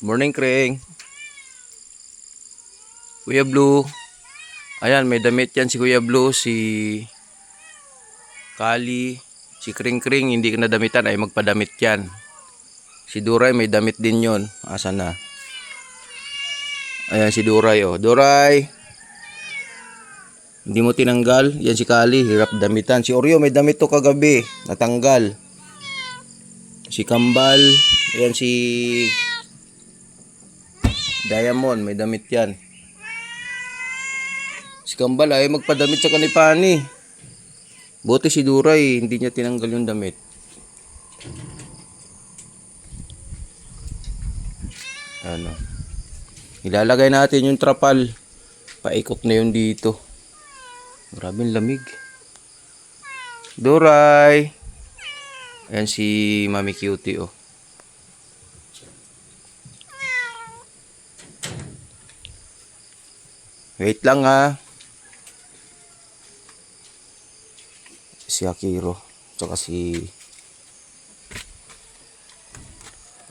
Morning, Kring. Kuya Blue. Ayan, may damit yan si Kuya Blue, si Kali, si Kring Kring, hindi ka nadamitan, ay magpadamit yan. Si Duray, may damit din yon. Asan na? Ayan si Duray, oh. Duray! Hindi mo tinanggal. Yan si Kali, hirap damitan. Si Oreo, may damit to kagabi. Natanggal. Si Kambal. Ayan si Diamond, may damit yan. Si Kambal ay magpadamit sa kanipani. Buti si Duray, hindi niya tinanggal yung damit. Ano? Ilalagay natin yung trapal. Paikot na yun dito. Maraming lamig. Duray! Ayan si Mami Cutie, oh. Wait lang, ha. Si Akiro. Tsaka si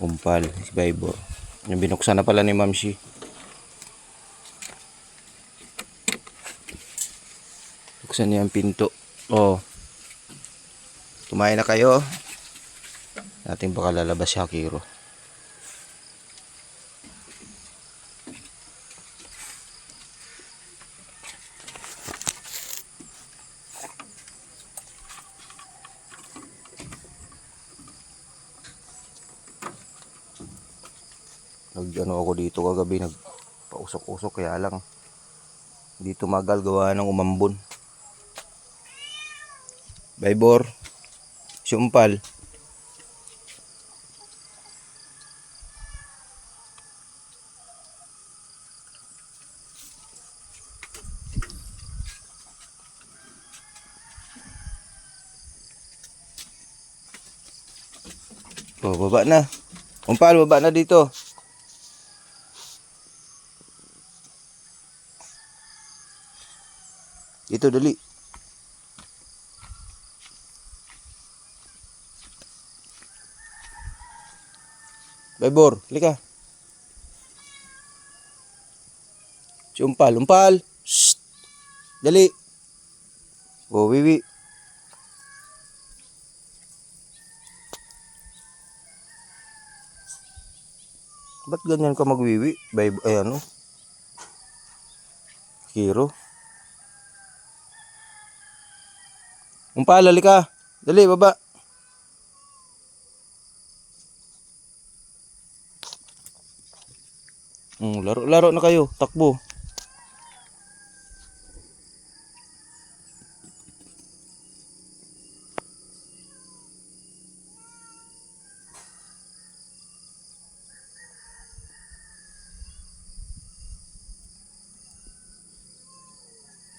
Umpal. Si Baybor. Yung binuksan na pala ni Mamshi. Buksan niya ang pinto. Oh. Kumain na kayo. Natin baka lalabas si Akiro. Nag-ano ako dito kagabi, nagpausok-usok, kaya lang dito magal gawa ng umambon. Baybor, si Umpal. Oh, baba na. Umpal, baba na dito. Dito, dali. Baybor, halika. Si Umpal, Umpal. Shh. Dali. Oh, wiwi. Ba't ganyan ka magwiwi? Ay ano? Hero. Umpal, halika. Dali, baba. Laro-laro na kayo. Takbo.